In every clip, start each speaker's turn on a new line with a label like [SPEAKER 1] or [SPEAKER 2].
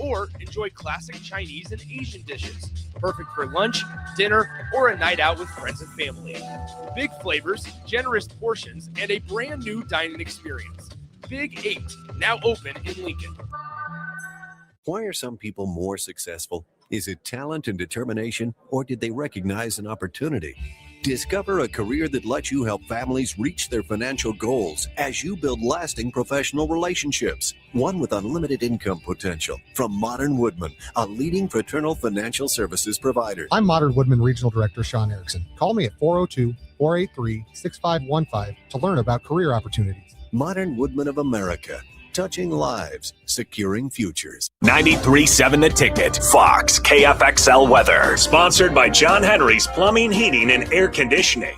[SPEAKER 1] Or enjoy classic Chinese and Asian dishes. Perfect for lunch, dinner, or a night out with friends and family. Big flavors, generous portions, and a brand new dining experience. Big 8, now open in Lincoln.
[SPEAKER 2] Why are some people more successful? Is it talent and determination, or did they recognize an opportunity? Discover a career that lets you help families reach their financial goals as you build lasting professional relationships. One with unlimited income potential. From Modern Woodman, a leading fraternal financial services provider.
[SPEAKER 3] I'm Modern Woodman Regional Director Sean Erickson. Call me at 402-483-6515 to learn about career opportunities.
[SPEAKER 2] Modern Woodman of America. Touching lives, securing futures.
[SPEAKER 4] 93.7 The Ticket, Fox, KFXL weather. Sponsored by John Henry's Plumbing, Heating, and Air Conditioning.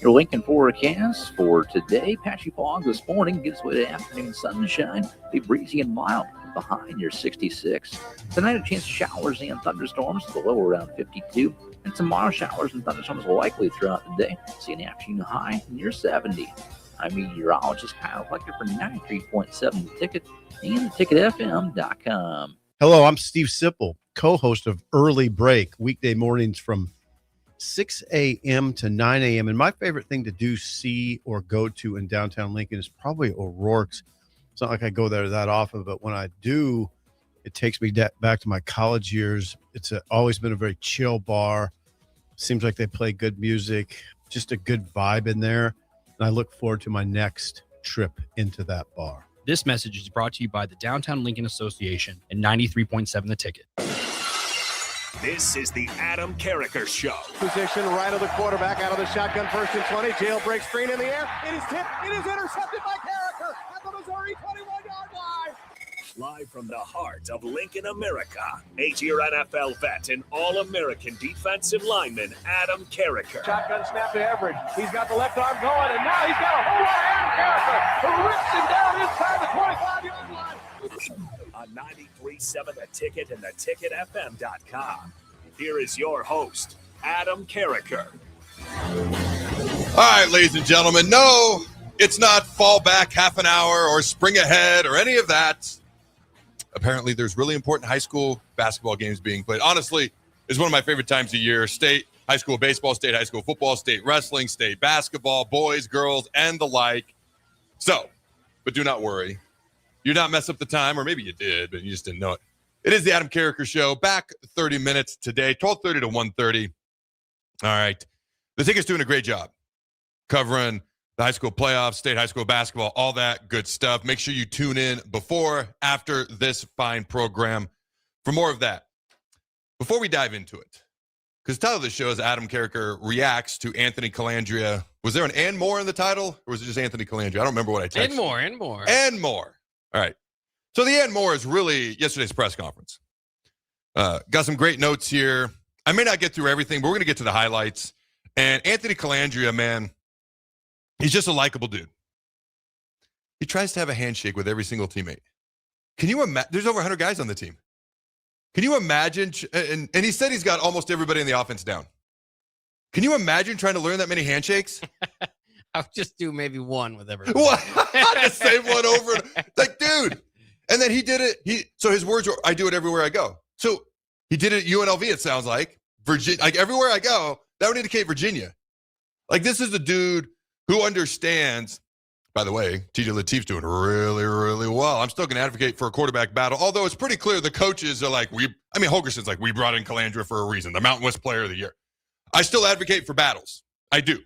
[SPEAKER 5] Your Lincoln forecast for today. Patchy fog this morning gives way to afternoon sunshine. Be breezy and mild behind your 66. Tonight a chance of showers and thunderstorms. The low around 52. And tomorrow showers and thunderstorms likely throughout the day. See an afternoon high near 70. I'm meteorologist Kyle Flecker for 93.7 The Ticket and theticketfm.com.
[SPEAKER 6] Hello, I'm Steve Sipple, co-host of Early Break, weekday mornings from 6 a.m. to 9 a.m. And my favorite thing to do, see, or go to in downtown Lincoln is probably O'Rourke's. It's not like I go there that often, but when I do, it takes me back to my college years. It's always been a very chill bar. Seems like they play good music, just a good vibe in there. And I look forward to my next trip into that bar.
[SPEAKER 7] This message is brought to you by the Downtown Lincoln Association and 93.7 The Ticket.
[SPEAKER 4] This is the Adam Carriker Show.
[SPEAKER 8] Position right of the quarterback, out of the shotgun, 1st and 20. Jailbreak screen in the air. It is tipped. It is intercepted by Carriker at the Missouri 21-yard line.
[SPEAKER 4] Live from the heart of Lincoln, America, 8-year NFL vet and All-American defensive lineman Adam Carriker.
[SPEAKER 8] Shotgun snap to Everett. He's got the left arm going, and now he's got a whole lot of Adam Carriker, who rips him down inside the 25-yard line.
[SPEAKER 4] On 93.7 The Ticket and theticketfm.com. Here is your host, Adam Carriker.
[SPEAKER 9] All right, ladies and gentlemen, no, it's not fall back half an hour or spring ahead or any of that. Apparently, there's really important high school basketball games being played. Honestly, it's one of my favorite times of year. State high school baseball, state high school football, state wrestling, state basketball, boys, girls, and the like. So, but do not worry. You did not mess up the time, or maybe you did, but you just didn't know it. It is the Adam Carriker Show, back 30 minutes today, 12:30 to 1:30. All right. The Ticket's doing a great job covering the high school playoffs, state high school basketball, all that good stuff. Make sure you tune in before, after this fine program for more of that. Before we dive into it, because the title of the show is Adam Carriker Reacts to Anthony Colandria. Was there an and more in the title, or was it just Anthony Colandria? I don't remember what I texted.
[SPEAKER 10] And more.
[SPEAKER 9] And more. All right. So the and more is really yesterday's press conference. Got some great notes here. I may not get through everything, but we're going to get to the highlights. And Anthony Colandria, man, he's just a likable dude. He tries to have a handshake with every single teammate. Can you imagine? There's over 100 guys on the team. Can you imagine? And he said he's got almost everybody in the offense down. Can you imagine trying to learn that many handshakes?
[SPEAKER 10] I'll just do maybe one with everybody.
[SPEAKER 9] What? The same one over. Like, dude. And then he did it. So his words were, I do it everywhere I go. So he did it at UNLV, it sounds like. Virginia, like everywhere I go, that would indicate Virginia. Like, this is the dude who understands. By the way, TJ Latif's doing really, really well. I'm still going to advocate for a quarterback battle, although it's pretty clear the coaches are like, Holgerson's like, we brought in Colandria for a reason, the Mountain West Player of the Year. I still advocate for battles. I do.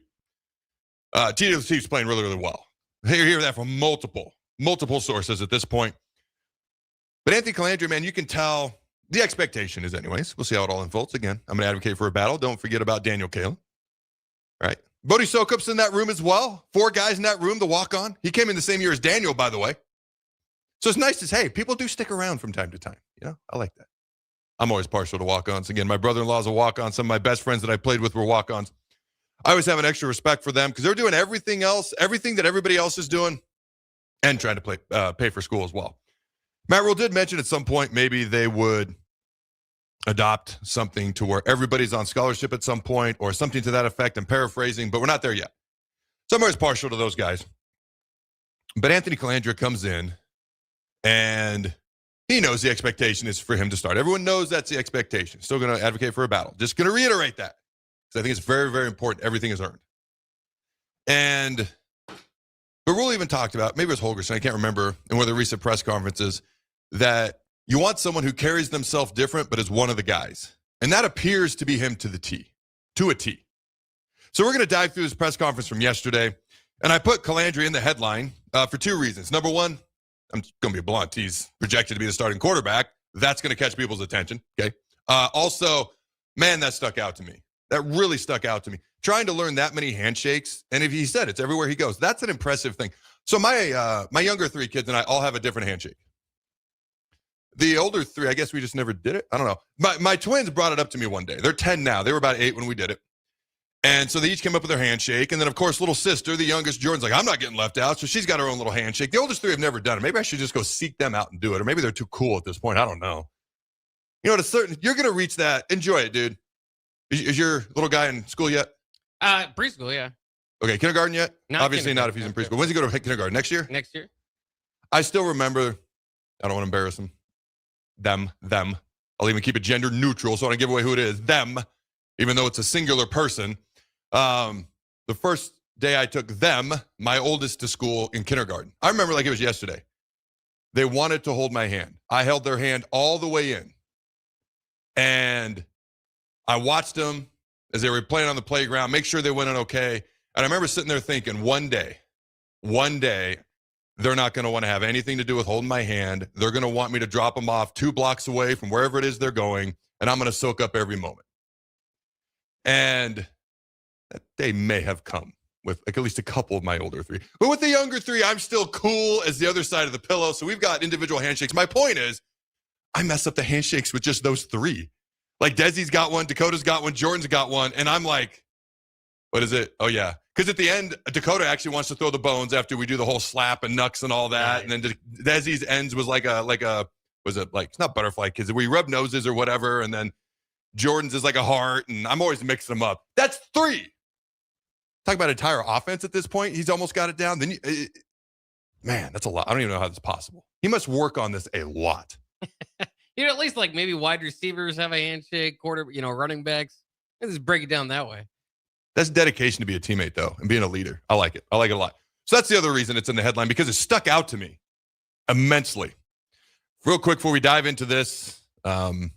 [SPEAKER 9] TJ Latif's playing really, really well. You hear that from multiple sources at this point. But Anthony Colandria, man, you can tell the expectation is anyways. We'll see how it all unfolds. Again, I'm going to advocate for a battle. Don't forget about Daniel Kalen. Right? Bodie Sokup's in that room as well. 4 guys in that room, the walk-on. He came in the same year as Daniel, by the way. So it's nice to say, hey, people do stick around from time to time. You know, I like that. I'm always partial to walk-ons. Again, my brother-in-law's a walk-on. Some of my best friends that I played with were walk-ons. I always have an extra respect for them because they're doing everything else, everything that everybody else is doing, and trying to pay for school as well. Matt Rule did mention at some point maybe they would adopt something to where everybody's on scholarship at some point or something to that effect. I'm paraphrasing, but we're not there yet. So I'm always partial to those guys. But Anthony Colandria comes in and He knows the expectation is for him to start. Everyone knows that's the expectation. Still going to advocate for a battle. Just going to reiterate that because I think it's very, very important. Everything is earned. But Rule even talked about, maybe it was Holgerson, I can't remember, in one of the recent press conferences, that you want someone who carries themselves different but is one of the guys. And that appears to be him to a T. So we're going to dive through this press conference from yesterday. And I put Colandria in the headline for two reasons. Number one, I'm going to be blunt. He's projected to be the starting quarterback. That's going to catch people's attention. Okay. Also, man, that stuck out to me. That really stuck out to me. Trying to learn that many handshakes. And if he said it's everywhere he goes, that's an impressive thing. So my younger three kids and I all have a different handshake. The older three, I guess we just never did it. I don't know. My twins brought it up to me one day. They're 10 now. They were about 8 when we did it. And so they each came up with their handshake. And then, of course, little sister, the youngest, Jordan's like, I'm not getting left out. So she's got her own little handshake. The oldest three have never done it. Maybe I should just go seek them out and do it. Or maybe they're too cool at this point. I don't know. You know, you're going to reach that. Enjoy it, dude. Is your little guy in school yet?
[SPEAKER 10] Preschool, yeah.
[SPEAKER 9] Okay, kindergarten yet?
[SPEAKER 10] Not
[SPEAKER 9] Obviously not if he's in preschool. When's he go to kindergarten? Next year?
[SPEAKER 10] Next year.
[SPEAKER 9] I still remember, I don't want to embarrass him. Them. I'll even keep it gender neutral so I don't give away who it is. Them, even though it's a singular person. The first day I took them, my oldest, to school in kindergarten. I remember like it was yesterday. They wanted to hold my hand. I held their hand all the way in. And I watched them as they were playing on the playground, make sure they went in okay. And I remember sitting there thinking, one day, they're not going to want to have anything to do with holding my hand. They're going to want me to drop them off 2 blocks away from wherever it is they're going, and I'm going to soak up every moment. And that day may have come with like at least a couple of my older three. But with the younger three, I'm still cool as the other side of the pillow. So we've got individual handshakes. My point is, I mess up the handshakes with just those three. Like Desi's got one, Dakota's got one, Jordan's got one, and I'm like, what is it? Oh, yeah. Because at the end, Dakota actually wants to throw the bones after we do the whole slap and knucks and all that. Right. And then Desi's ends was like a, was it like, it's not butterfly kids, we rub noses or whatever. And then Jordan's is like a heart, and I'm always mixing them up. That's 3. Talk about entire offense at this point. He's almost got it down. Then, man, that's a lot. I don't even know how that's possible. He must work on this a lot.
[SPEAKER 10] You know, at least like maybe wide receivers have a handshake, running backs. Let's just break it down that way.
[SPEAKER 9] That's dedication to be a teammate, though, and being a leader. I like it. I like it a lot. So that's the other reason it's in the headline, because it stuck out to me immensely. Real quick before we dive into this, I want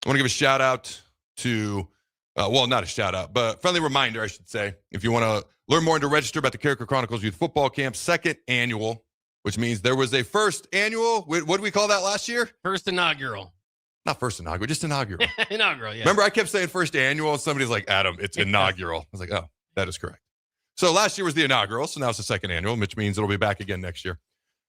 [SPEAKER 9] to give a shout out to, not a shout out, but friendly reminder, I should say, if you want to learn more and to register about the Carriker Chronicles Youth Football Camp, 2nd annual, which means there was a first annual. What did we call that last year?
[SPEAKER 10] First inaugural.
[SPEAKER 9] Not first inaugural, just inaugural.
[SPEAKER 10] Inaugural, yeah.
[SPEAKER 9] Remember, I kept saying first annual, and somebody's like, Adam, it's inaugural. I was like, oh, that is correct. So last year was the inaugural, so now it's the 2nd annual, which means it'll be back again next year.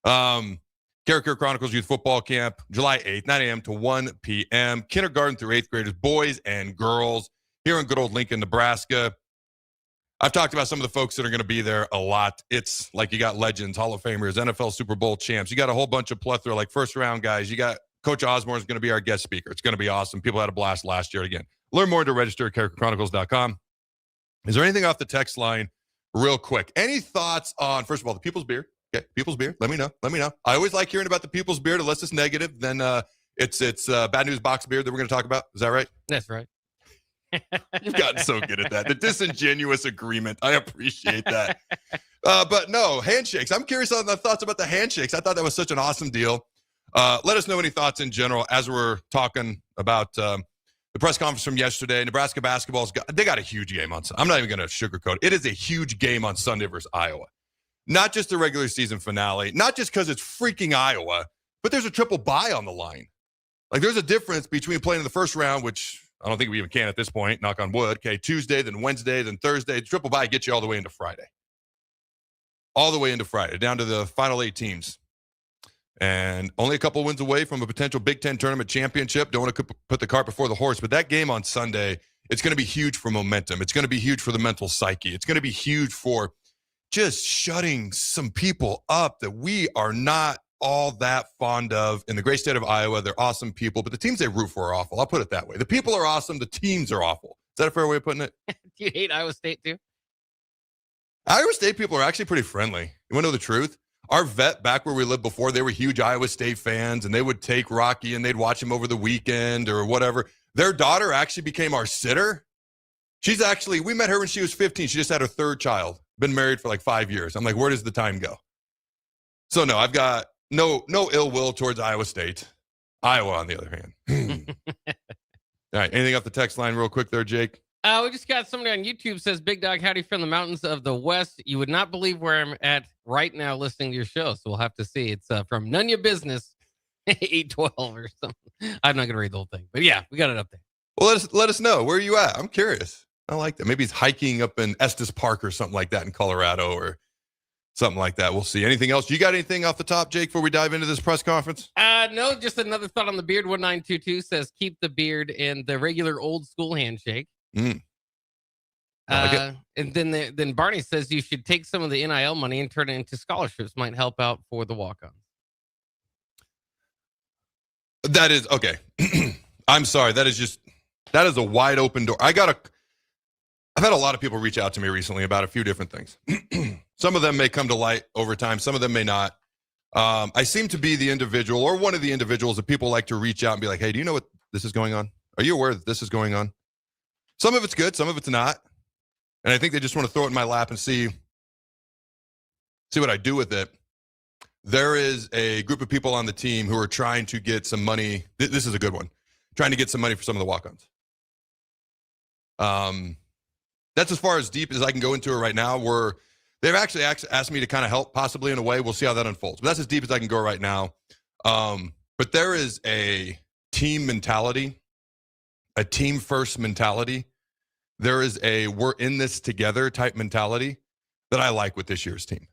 [SPEAKER 9] Carriker Chronicles Youth Football Camp, July 8th, 9 a.m. to 1 p.m. Kindergarten through 8th graders, boys and girls, here in good old Lincoln, Nebraska. I've talked about some of the folks that are going to be there a lot. It's like you got legends, Hall of Famers, NFL Super Bowl champs. You got a whole bunch of plethora, like first-round guys. You got Coach Osborne is going to be our guest speaker. It's going to be awesome. People had a blast last year again. Learn more to register at carrikerchronicles.com. Is there anything off the text line real quick? Any thoughts on, first of all, the People's Beer? Okay, People's Beer. Let me know. I always like hearing about the People's Beer. Unless it's negative, then it's Bad News Box Beer that we're going to talk about. Is that right?
[SPEAKER 10] That's right.
[SPEAKER 9] You've gotten so good at that. The disingenuous agreement. I appreciate that. But no, handshakes. I'm curious on the thoughts about the handshakes. I thought that was such an awesome deal. Let us know any thoughts in general as we're talking about the press conference from yesterday. Nebraska basketball's they got a huge game on Sunday. I'm not even going to sugarcoat it. It is a huge game on Sunday versus Iowa. Not just the regular season finale, not just because it's freaking Iowa, but there's a triple bye on the line. Like, there's a difference between playing in the first round, which I don't think we even can at this point, knock on wood. Okay, Tuesday, then Wednesday, then Thursday. The triple bye gets you all the way into Friday. All the way into Friday, down to the final 8 teams. And only a couple wins away from a potential Big Ten tournament championship. Don't want to put the cart before the horse, but that game on Sunday, it's going to be huge for momentum. It's going to be huge for the mental psyche. It's going to be huge for just shutting some people up that we are not all that fond of in the great state of Iowa. They're awesome people, but the teams they root for are awful. I'll put it that way. The people are awesome. The teams are awful. Is that a fair way of putting it?
[SPEAKER 10] Do you hate Iowa State too?
[SPEAKER 9] Iowa State people are actually pretty friendly. You want to know the truth? Our vet back where we lived before, they were huge Iowa State fans, and they would take Rocky and they'd watch him over the weekend or whatever. Their daughter actually became our sitter. We met her when she was 15. She just had her third child, been married for like 5 years. I'm like, where does the time go? So no, I've got no ill will towards Iowa State. Iowa, on the other hand. All right, anything off the text line real quick there, Jake?
[SPEAKER 10] We just got somebody on YouTube says, Big Dog, howdy from the mountains of the West. You would not believe where I'm at right now listening to your show, so we'll have to see. It's from None Your Business, 812 or something. I'm not going to read the whole thing, but yeah, we got it up there.
[SPEAKER 9] Well, let us know. Where are you at? I'm curious. I like that. Maybe he's hiking up in Estes Park or something like that in Colorado or something like that. We'll see. Anything else? You got anything off the top, Jake, before we dive into this press conference?
[SPEAKER 10] No, just another thought on the beard. 1922 says, keep the beard and the regular old school handshake.
[SPEAKER 9] Like it.
[SPEAKER 10] And then Barney says you should take some of the NIL money and turn it into scholarships. Might help out for the walk-ons.
[SPEAKER 9] That is okay. I'm sorry. That is a wide open door. I've had a lot of people reach out to me recently about a few different things. Some of them may come to light over time. Some of them may not. I seem to be the individual or one of the individuals that people like to reach out and be like, hey, do you know what this is going on? Are you aware that this is going on? Some of it's good. Some of it's not. And I think they just want to throw it in my lap and see what I do with it. There is a group of people on the team who are trying to get some money. This is a good one. Trying to get some money for some of the walk-ons. That's as far as deep as I can go into it right now. They've actually asked me to kind of help possibly in a way. We'll see how that unfolds. But that's as deep as I can go right now. But there is a team mentality, a team-first mentality. There is a we're in this together type mentality that I like with this year's team.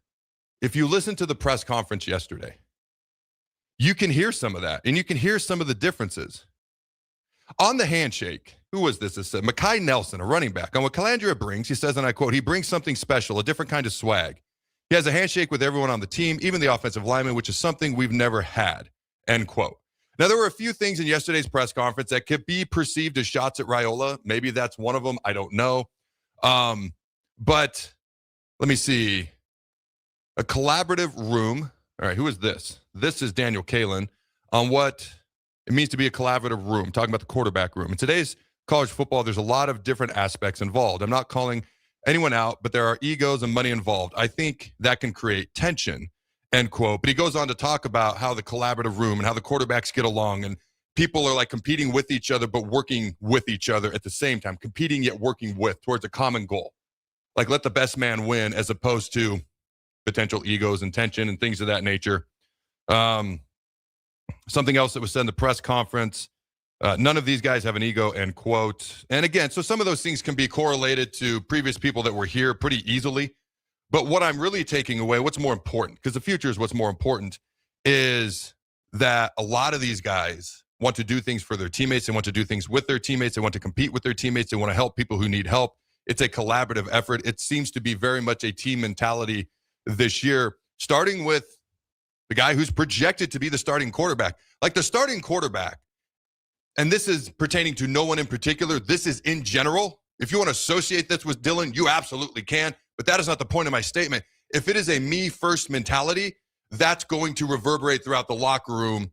[SPEAKER 9] If you listen to the press conference yesterday, you can hear some of that, and you can hear some of the differences. On the handshake, who was this? This Mekhi Nelson, a running back. On what Colandria brings, he says, and I quote, he brings something special, a different kind of swag. He has a handshake with everyone on the team, even the offensive lineman, which is something we've never had, end quote. Now, there were a few things in yesterday's press conference that could be perceived as shots at Raiola. Maybe that's one of them. I don't know. But let me see. A collaborative room. All right, who is this? This is Daniel Kalin on what it means to be a collaborative room, talking about the quarterback room. In today's college football, there's a lot of different aspects involved. I'm not calling anyone out, but there are egos and money involved. I think that can create tension, end quote. But he goes on to talk about how the collaborative room and how the quarterbacks get along and people are like competing with each other, but working with each other at the same time, competing yet working with towards a common goal. Like let the best man win as opposed to potential egos and tension and things of that nature. Something else that was said in the press conference, none of these guys have an ego, end quote. And again, so some of those things can be correlated to previous people that were here pretty easily. But what I'm really taking away, what's more important, because the future is what's more important, is that a lot of these guys want to do things for their teammates. They want to do things with their teammates. They want to compete with their teammates. They want to help people who need help. It's a collaborative effort. It seems to be very much a team mentality this year, starting with the guy who's projected to be the starting quarterback. Like the starting quarterback, and this is pertaining to no one in particular, this is in general. If you want to associate this with Dylan, you absolutely can, but that is not the point of my statement. If it is a me-first mentality, that's going to reverberate throughout the locker room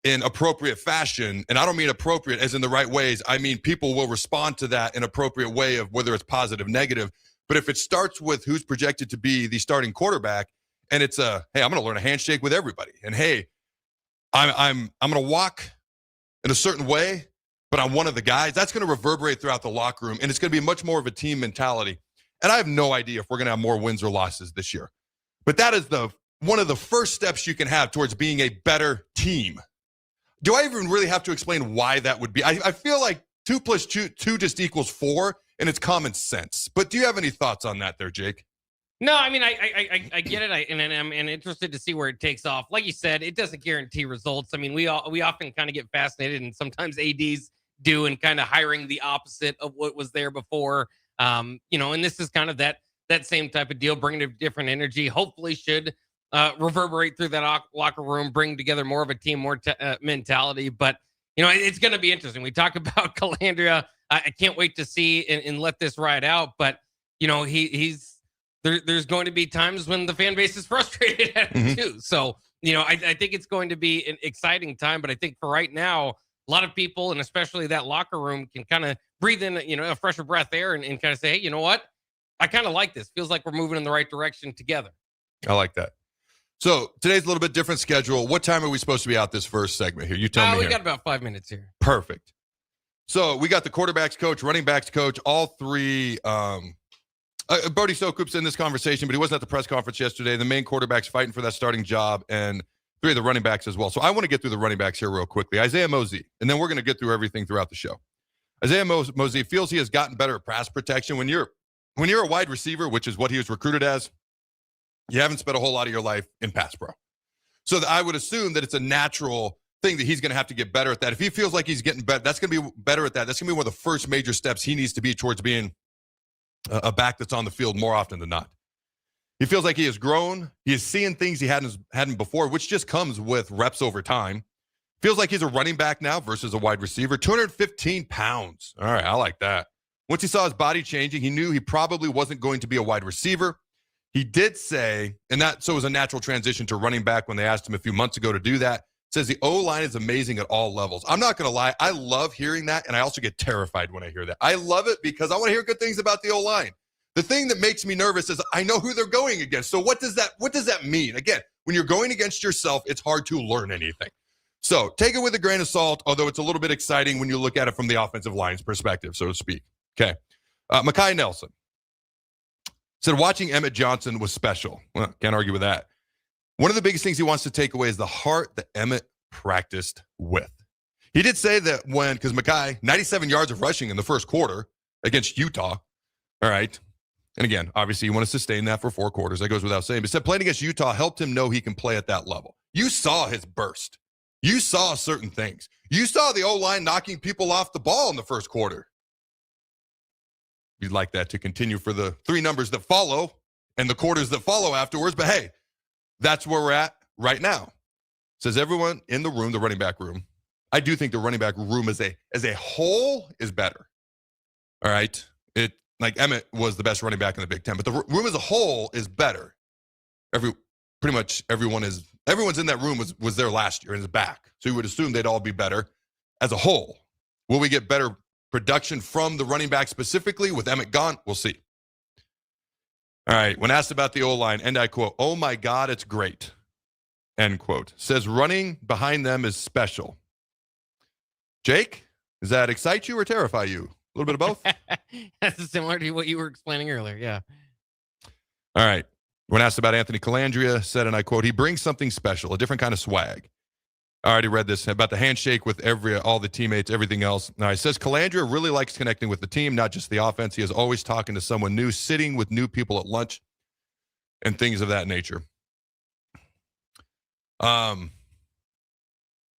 [SPEAKER 9] in appropriate fashion. And I don't mean appropriate as in the right ways. I mean people will respond to that in appropriate way of whether it's positive, negative. But if it starts with who's projected to be the starting quarterback, and it's hey, I'm going to learn a handshake with everybody, and hey, I'm going to walk in a certain way, but I'm one of the guys. That's going to reverberate throughout the locker room, and it's going to be much more of a team mentality. And I have no idea if we're going to have more wins or losses this year, but that is one of the first steps you can have towards being a better team. Do I even really have to explain why that would be? I feel like 2 + 2 just equals 4. And it's common sense. But do you have any thoughts on that there, Jake?
[SPEAKER 10] No, I mean, I get it. And I'm interested to see where it takes off. Like you said, it doesn't guarantee results. I mean, we often kind of get fascinated, and sometimes ADs do, and kind of hiring the opposite of what was there before. And this is kind of that same type of deal, bringing a different energy. Hopefully should reverberate through that locker room, bring together more of a team, more mentality. But, it's going to be interesting. We talk about Colandria. I can't wait to see and let this ride out. But, he's there's going to be times when the fan base is frustrated at him too. So, I think it's going to be an exciting time, but I think for right now, a lot of people, and especially that locker room, can kind of breathe in, a fresher breath air and kind of say, hey, you know what? I kind of like this. Feels like we're moving in the right direction together.
[SPEAKER 9] I like that. So today's a little bit different schedule. What time are we supposed to be out this first segment here? You tell me.
[SPEAKER 10] We got about 5 minutes here.
[SPEAKER 9] Perfect. So we got the quarterbacks coach, running backs coach, all three. Bodie Sokoop's in this conversation, but he wasn't at the press conference yesterday. The main quarterback's fighting for that starting job, and three of the running backs as well. So I want to get through the running backs here real quickly. Isaiah Mosey, and then we're going to get through everything throughout the show. Isaiah Mosey feels he has gotten better at pass protection. When you're a wide receiver, which is what he was recruited as, you haven't spent a whole lot of your life in pass pro. So I would assume that it's a natural thing that he's going to have to get better at that. If he feels like he's getting better, that's going to be better at that. That's going to be one of the first major steps he needs to be towards being a back that's on the field more often than not. He feels like he has grown. He is seeing things he hadn't before, which just comes with reps over time. Feels like he's a running back now versus a wide receiver. 215 pounds. All right, I like that. Once he saw his body changing, he knew he probably wasn't going to be a wide receiver. He did say, so it was a natural transition to running back when they asked him a few months ago to do that. Says the O-line is amazing at all levels. I'm not going to lie. I love hearing that, and I also get terrified when I hear that. I love it because I want to hear good things about the O-line. The thing that makes me nervous is I know who they're going against. So what does that mean? Again, when you're going against yourself, it's hard to learn anything. So take it with a grain of salt, although it's a little bit exciting when you look at it from the offensive line's perspective, so to speak. Okay. Mekhi Nelson said watching Emmett Johnson was special. Well, can't argue with that. One of the biggest things he wants to take away is the heart that Emmett practiced with. He did say that because Mekhi, 97 yards of rushing in the first quarter against Utah. All right. And again, obviously you want to sustain that for 4 quarters. That goes without saying. But he said playing against Utah helped him know he can play at that level. You saw his burst. You saw certain things. You saw the O-line knocking people off the ball in the first quarter. We'd like that to continue for the 3 numbers that follow and the quarters that follow afterwards. But hey, that's where we're at right now. Says everyone in the room, the running back room. I do think the running back room as a whole is better. All right. Like Emmett was the best running back in the Big Ten, but the room as a whole is better. Pretty much everyone's in that room was there last year and is back. So you would assume they'd all be better as a whole. Will we get better production from the running back specifically with Emmett gone? We'll see. All right. When asked about the O-line, and I quote, "Oh my God, it's great." End quote. Says running behind them is special. Jake, does that excite you or terrify you? A little bit of both?
[SPEAKER 10] That's similar to what you were explaining earlier. Yeah.
[SPEAKER 9] All right. When asked about Anthony Colandria, said, and I quote, "He brings something special, a different kind of swag." I already read this about the handshake with all the teammates, everything else. Now, he says Colandria really likes connecting with the team, not just the offense. He is always talking to someone new, sitting with new people at lunch, and things of that nature. I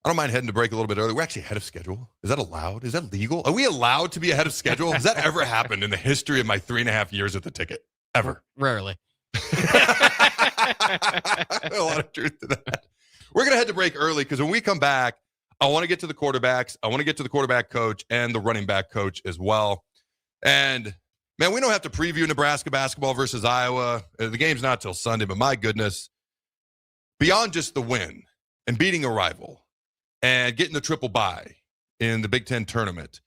[SPEAKER 9] don't mind heading to break a little bit early. We're actually ahead of schedule. Is that allowed? Is that legal? Are we allowed to be ahead of schedule? Has that ever happened in the history of my 3.5 years at the ticket? Ever?
[SPEAKER 10] Rarely.
[SPEAKER 9] A lot of truth to that. We're going to head to break early because when we come back, I want to get to the quarterbacks. I want to get to the quarterback coach and the running back coach as well. And, man, we don't have to preview Nebraska basketball versus Iowa. The game's not till Sunday, but my goodness, beyond just the win and beating a rival and getting the triple bye in the Big Ten tournament,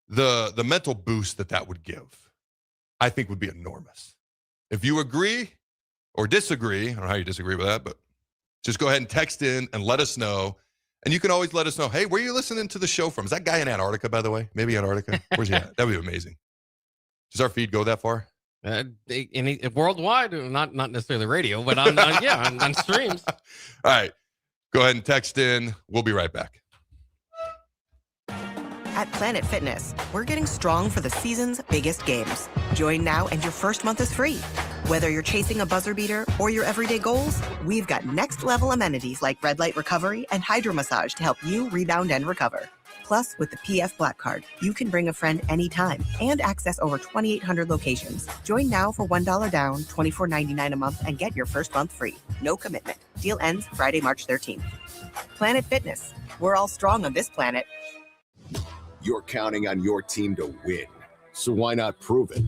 [SPEAKER 9] the mental boost that would give, I think would be enormous. If you agree or disagree, I don't know how you disagree with that, but just go ahead and text in and let us know. And you can always let us know, hey, where are you listening to the show from? Is that guy in Antarctica, by the way? Maybe Antarctica? Where's he at? That would be amazing. Does our feed go that far?
[SPEAKER 10] Worldwide, not necessarily radio, but on streams.
[SPEAKER 9] All right. Go ahead and text in. We'll be right back.
[SPEAKER 11] At Planet Fitness, we're getting strong for the season's biggest games. Join now and your first month is free. Whether you're chasing a buzzer beater or your everyday goals, we've got next level amenities like red light recovery and hydro massage to help you rebound and recover. Plus, with the PF Black Card, you can bring a friend anytime and access over 2,800 locations. Join now for $1 down, $24.99 a month, and get your first month free. No commitment. Deal ends Friday, March 13th. Planet Fitness. We're all strong on this planet.
[SPEAKER 12] You're counting on your team to win, so why not prove it?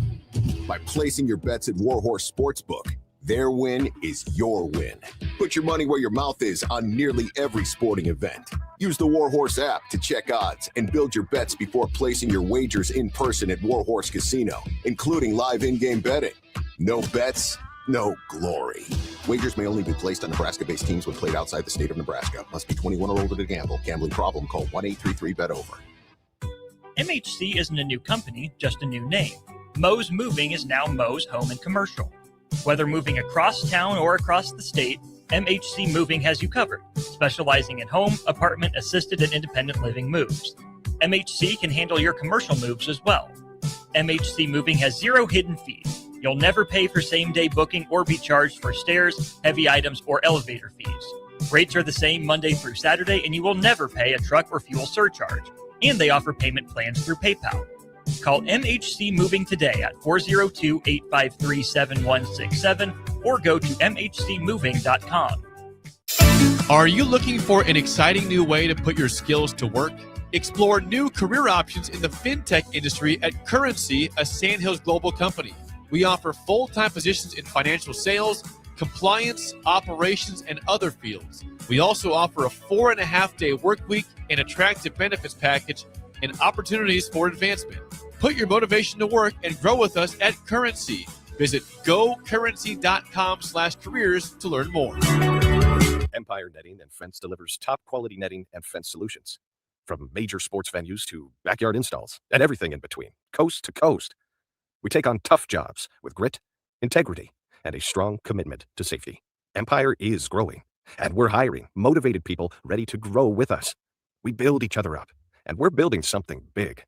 [SPEAKER 12] by placing your bets at Warhorse Sportsbook. Their win is your win. Put your money where your mouth is on nearly every sporting event. Use the Warhorse app to check odds and build your bets before placing your wagers in person at Warhorse Casino, including live in-game betting. No bets, no glory. Wagers may only be placed on Nebraska-based teams when played outside the state of Nebraska. Must be 21 or older to gamble. Gambling problem? Call 1-833-BET-OVER.
[SPEAKER 13] MHC isn't a new company, just a new name. Moe's Moving is now Moe's Home and Commercial. Whether moving across town or across the state, MHC Moving has you covered, specializing in home, apartment, assisted, and independent living moves. MHC can handle your commercial moves as well. MHC Moving has zero hidden fees. You'll never pay for same-day booking or be charged for stairs, heavy items, or elevator fees. Rates are the same Monday through Saturday, and you will never pay a truck or fuel surcharge. And they offer payment plans through PayPal. Call MHC Moving today at 402-853-7167 or go to mhcmoving.com.
[SPEAKER 1] Are you looking for an exciting new way to put your skills to work? Explore new career options in the fintech industry at Currency, a Sandhills Global company. We offer full-time positions in financial sales, compliance, operations, and other fields. We also offer a 4.5-day work week, an attractive benefits package, and opportunities for advancement. Put your motivation to work and grow with us at Currency. Visit gocurrency.com/careers to learn more.
[SPEAKER 14] Empire Netting and Fence delivers top-quality netting and fence solutions. From major sports venues to backyard installs and everything in between, coast to coast. We take on tough jobs with grit, integrity, and a strong commitment to safety. Empire is growing, and we're hiring motivated people ready to grow with us. We build each other up, and we're building something big.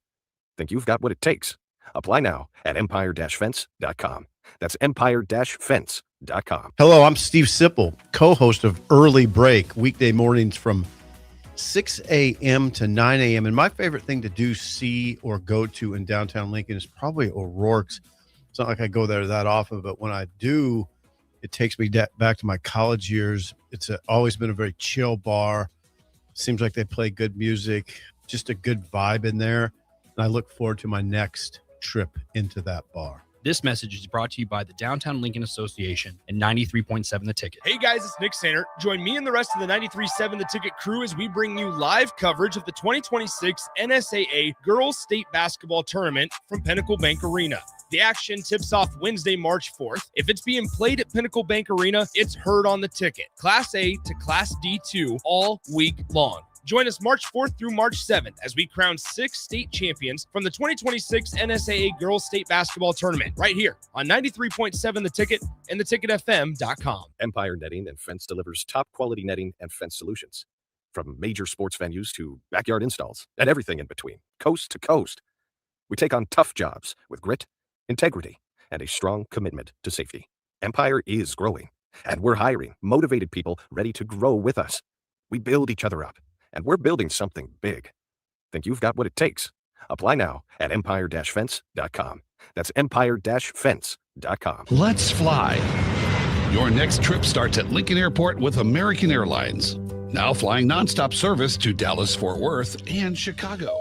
[SPEAKER 14] Think you've got what it takes? Apply now at empire-fence.com. That's empire-fence.com.
[SPEAKER 6] Hello, I'm Steve Sipple, co-host of Early Break, weekday mornings from 6 a.m. to 9 a.m. And my favorite thing to do, see, or go to in downtown Lincoln is probably O'Rourke's. It's not like I go there that often, but when I do, it takes me back to my college years. It's always been a very chill bar. Seems like they play good music, just a good vibe in there. And I look forward to my next trip into that bar.
[SPEAKER 7] This message is brought to you by the Downtown Lincoln Association and 93.7 The Ticket.
[SPEAKER 1] Hey guys, it's Nick Sainer. Join me and the rest of the 93.7 The Ticket crew as we bring you live coverage of the 2026 NSAA Girls State Basketball Tournament from Pinnacle Bank Arena. The action tips off Wednesday, March 4th. If it's being played at Pinnacle Bank Arena, it's heard on The Ticket. Class A to Class D2 all week long. Join us March 4th through March 7th as we crown 6 state champions from the 2026 NSAA Girls State Basketball Tournament right here on 93.7 The Ticket and theticketfm.com.
[SPEAKER 14] Empire Netting and Fence delivers top-quality netting and fence solutions. From major sports venues to backyard installs and everything in between, coast to coast. We take on tough jobs with grit, integrity, and a strong commitment to safety. Empire is growing, and we're hiring motivated people ready to grow with us. We build each other up, and we're building something big. Think you've got what it takes? Apply now at empire-fence.com. That's empire-fence.com.
[SPEAKER 15] Let's fly. Your next trip starts at Lincoln Airport with American Airlines. Now flying nonstop service to Dallas, Fort Worth, and Chicago.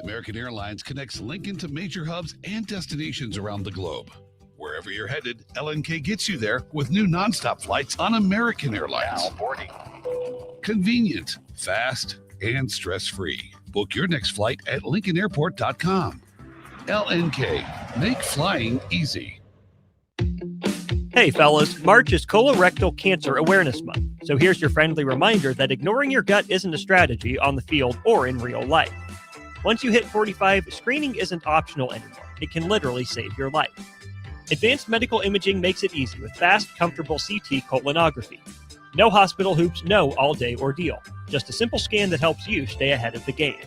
[SPEAKER 15] American Airlines connects Lincoln to major hubs and destinations around the globe. Wherever you're headed, LNK gets you there with new nonstop flights on American Airlines.
[SPEAKER 16] Now boarding.
[SPEAKER 15] Convenient, fast, and stress-free. Book your next flight at LincolnAirport.com. LNK, make flying easy.
[SPEAKER 13] Hey fellas, March is Colorectal Cancer Awareness Month. So here's your friendly reminder that ignoring your gut isn't a strategy on the field or in real life. Once you hit 45, screening isn't optional anymore. It can literally save your life. Advanced medical imaging makes it easy with fast, comfortable CT colonography. No hospital hoops, no all-day ordeal. Just a simple scan that helps you stay ahead of the game.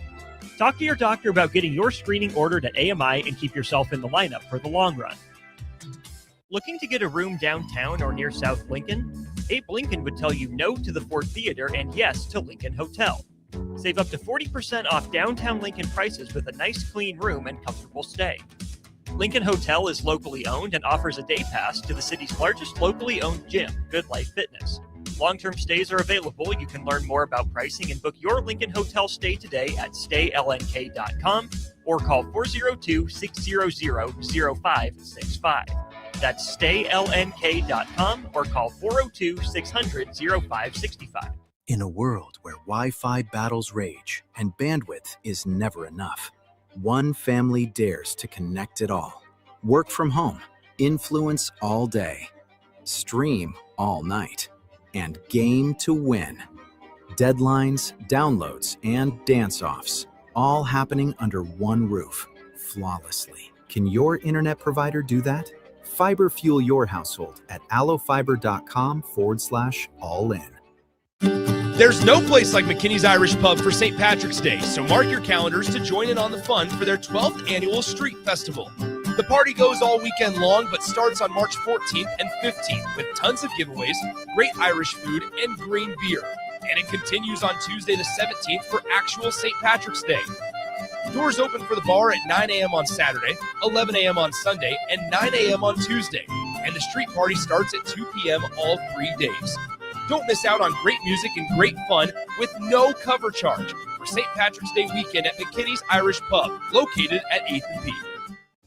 [SPEAKER 13] Talk to your doctor about getting your screening ordered at AMI and keep yourself in the lineup for the long run. Looking to get a room downtown or near South Lincoln? Abe Lincoln would tell you no to the Ford Theater and yes to Lincoln Hotel. Save up to 40% off downtown Lincoln prices with a nice clean room and comfortable stay. Lincoln Hotel is locally owned and offers a day pass to the city's largest locally owned gym, Good Life Fitness. Long-term stays are available. You can learn more about pricing and book your Lincoln Hotel stay today at staylnk.com or call 402-600-0565. That's staylnk.com or call 402-600-0565.
[SPEAKER 16] In a world where Wi-Fi battles rage and bandwidth is never enough, one family dares to connect it all. Work from home, influence all day, stream all night, and game to win. Deadlines, downloads, and dance-offs, all happening under one roof, flawlessly. Can your internet provider do that? Fiber fuel your household at allofiber.com/all-in.
[SPEAKER 1] There's no place like McKinney's Irish Pub for St. Patrick's Day, so mark your calendars to join in on the fun for their 12th annual Street Festival. The party goes all weekend long, but starts on March 14th and 15th with tons of giveaways, great Irish food, and green beer. And it continues on Tuesday the 17th for actual St. Patrick's Day. Doors open for the bar at 9 a.m. on Saturday, 11 a.m. on Sunday, and 9 a.m. on Tuesday. And the street party starts at 2 p.m. all 3 days. Don't miss out on great music and great fun with no cover charge for St. Patrick's Day weekend at McKinney's Irish Pub, located at 8th and P.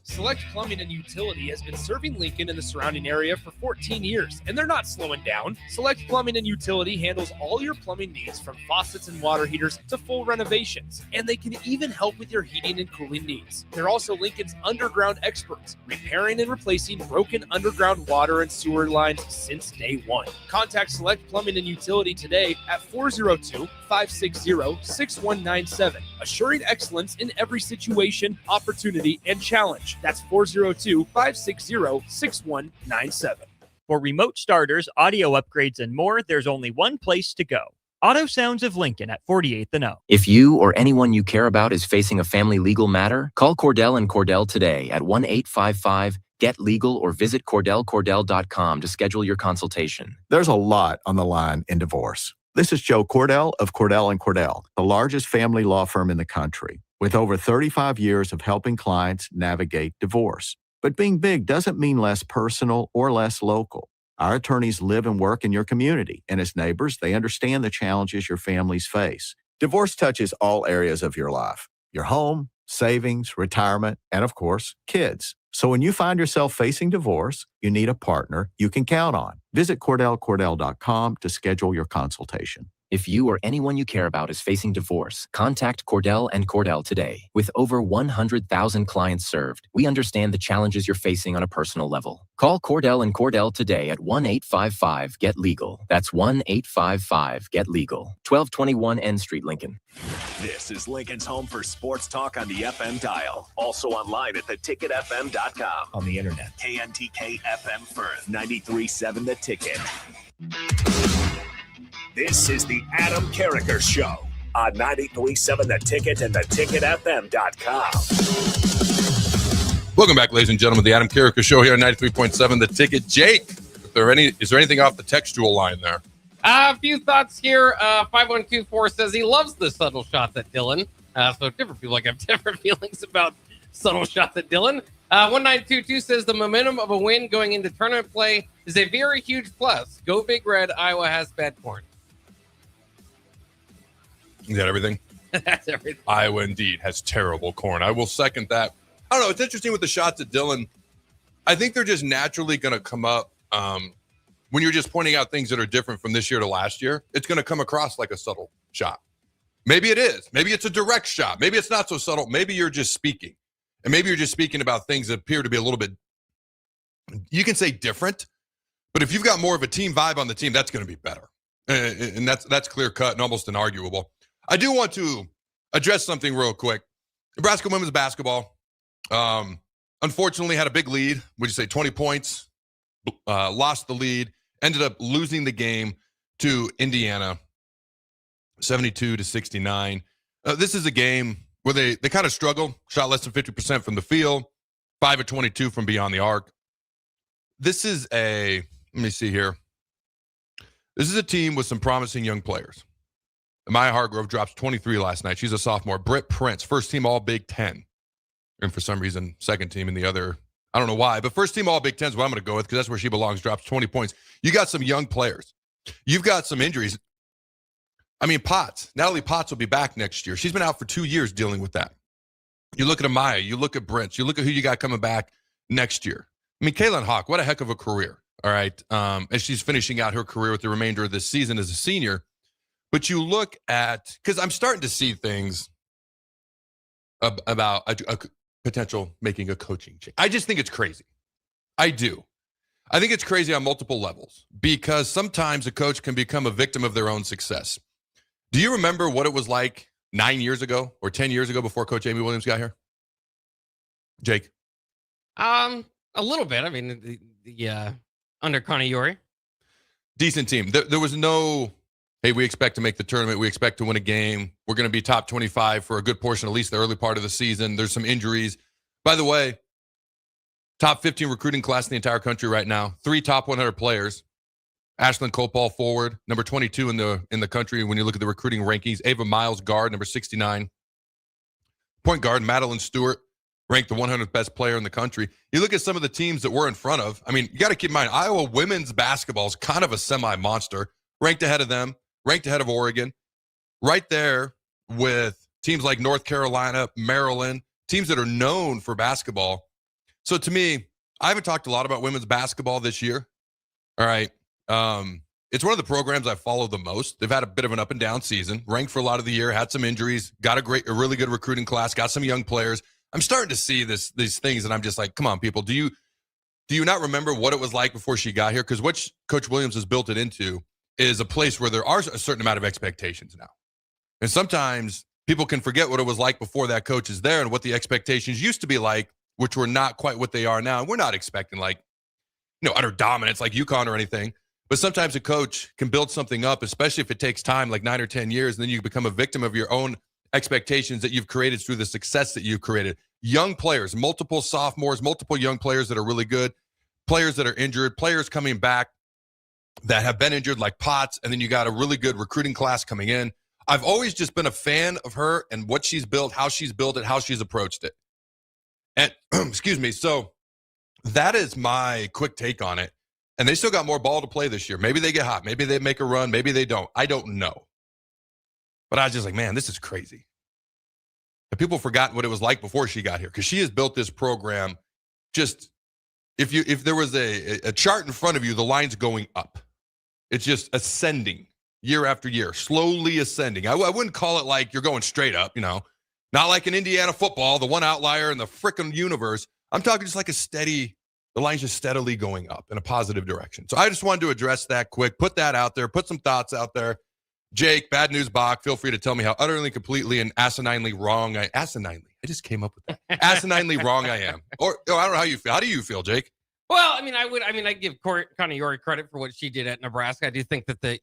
[SPEAKER 1] Select Plumbing and Utility has been serving Lincoln and the surrounding area for 14 years, and they're not slowing down. Select Plumbing and Utility handles all your plumbing needs from faucets and water heaters to full renovations, and they can even help with your heating and cooling needs. They're also Lincoln's underground experts, repairing and replacing broken underground water and sewer lines since day one. Contact Select Plumbing and Utility today at 402-560-6197, assuring excellence in every situation, opportunity, and challenge. That's 402-560-6197.
[SPEAKER 13] For remote starters, audio upgrades, and more, there's only one place to go. Auto Sounds of Lincoln at 48th and O.
[SPEAKER 17] If you or anyone you care about is facing a family legal matter, call Cordell and Cordell today at 1-855-GET-LEGAL or visit CordellCordell.com to schedule your consultation.
[SPEAKER 18] There's a lot on the line in divorce. This is Joe Cordell of Cordell & Cordell, the largest family law firm in the country, with over 35 years of helping clients navigate divorce. But being big doesn't mean less personal or less local. Our attorneys live and work in your community, and as neighbors, they understand the challenges your families face. Divorce touches all areas of your life: your home, savings, retirement, and of course, kids. So when you find yourself facing divorce, you need a partner you can count on. Visit CordellCordell.com to schedule your consultation.
[SPEAKER 17] If you or anyone you care about is facing divorce, contact Cordell and Cordell today. With over 100,000 clients served, we understand the challenges you're facing on a personal level. Call Cordell and Cordell today at 1-855-GET-LEGAL. That's 1-855-GET-LEGAL. 1221 N Street, Lincoln.
[SPEAKER 4] This is Lincoln's home for sports talk on the FM dial. Also online at theticketfm.com. On the internet, KNTK FM Firth, 93.7 The Ticket. This is the Adam Carriker Show on 93.7 The Ticket and theticketfm.com.
[SPEAKER 9] Welcome back, ladies and gentlemen, the Adam Carriker Show here on 93.7 The Ticket. Jake, is there anything off the textual line there?
[SPEAKER 10] A few thoughts here. 5124 says he loves the subtle shots at Dylan. So different people have different feelings about subtle shots at Dylan. 1922 says the momentum of a win going into tournament play is a very huge plus. Go Big Red. Iowa has bad corn.
[SPEAKER 9] Is that everything?
[SPEAKER 10] That's everything.
[SPEAKER 9] Iowa indeed has terrible corn. I will second that. I don't know. It's interesting with the shots at Dylan. I think they're just naturally going to come up when you're just pointing out things that are different from this year to last year. It's going to come across like a subtle shot. Maybe it is. Maybe it's a direct shot. Maybe it's not so subtle. Maybe you're just speaking. And maybe you're just speaking about things that appear to be a little bit, you can say different, but if you've got more of a team vibe on the team, that's going to be better. And that's clear cut and almost inarguable. I do want to address something real quick. Nebraska women's basketball, unfortunately, had a big lead. Would you say 20 points? Lost the lead. Ended up losing the game to Indiana, 72-69. This is a game where they kind of struggle. Shot less than 50% from the field, 5 of 22 from beyond the arc. This is let me see here. This is a team with some promising young players. Maya Hargrove drops 23 last night. She's a sophomore. Britt Prince, first team All Big Ten. And for some reason, second team in the other, I don't know why, but first team All Big Ten is what I'm going to go with because that's where she belongs, drops 20 points. You got some young players. You've got some injuries. I mean, Natalie Potts will be back next year. She's been out for 2 years dealing with that. You look at Amaya, you look at Brent, you look at who you got coming back next year. I mean, Kaylin Hawk, what a heck of a career, all right, as she's finishing out her career with the remainder of this season as a senior. But you look at, because I'm starting to see things about a potential making a coaching change. I just think it's crazy. I do. I think it's crazy on multiple levels because sometimes a coach can become a victim of their own success. Do you remember what it was like 9 years ago or 10 years ago before Coach Amy Williams got here? Jake?
[SPEAKER 10] A little bit. I mean, the under Connie Yori.
[SPEAKER 9] Decent team. There was no, hey, we expect to make the tournament. We expect to win a game. We're going to be top 25 for a good portion, at least the early part of the season. There's some injuries. By the way, top 15 recruiting class in the entire country right now. 3 top 100 players. Ashlyn Copal, forward, number 22 in the country when you look at the recruiting rankings. Ava Miles, guard, number 69. Point guard, Madeline Stewart, ranked the 100th best player in the country. You look at some of the teams that we're in front of. I mean, you got to keep in mind, Iowa women's basketball is kind of a semi-monster. Ranked ahead of them, ranked ahead of Oregon. Right there with teams like North Carolina, Maryland, teams that are known for basketball. So to me, I haven't talked a lot about women's basketball this year. All right. It's one of the programs I follow the most. They've had a bit of an up and down season, ranked for a lot of the year, had some injuries, got a really good recruiting class, got some young players. I'm starting to see these things, and I'm just like, come on, people. Do you not remember what it was like before she got here? Because what Coach Williams has built it into is a place where there are a certain amount of expectations now. And sometimes people can forget what it was like before that coach is there and what the expectations used to be like, which were not quite what they are now. And we're not expecting utter dominance like UConn or anything. But sometimes a coach can build something up, especially if it takes time, like 9 or 10 years, and then you become a victim of your own expectations that you've created through the success that you've created. Young players, multiple sophomores, multiple young players that are really good, players that are injured, players coming back that have been injured like Potts, and then you got a really good recruiting class coming in. I've always just been a fan of her and what she's built, how she's built it, how she's approached it. And, excuse me, so that is my quick take on it. And they still got more ball to play this year. Maybe they get hot. Maybe they make a run. Maybe they don't. I don't know. But I was just like, man, this is crazy. And people forgot what it was like before she got here because she has built this program just, if there was a chart in front of you, the line's going up. It's just ascending year after year, slowly ascending. I wouldn't call it like you're going straight up, not like in Indiana football, the one outlier in the frickin' universe. I'm talking just like the line's just steadily going up in a positive direction. So I just wanted to address that quick, put that out there, put some thoughts out there. Jake, Bad News Bach, feel free to tell me how utterly, completely, and asininely wrong I just came up with that. Asininely wrong I am. Or I don't know how you feel. How do you feel, Jake?
[SPEAKER 10] Well, I give Connie Yori credit for what she did at Nebraska. I do think that the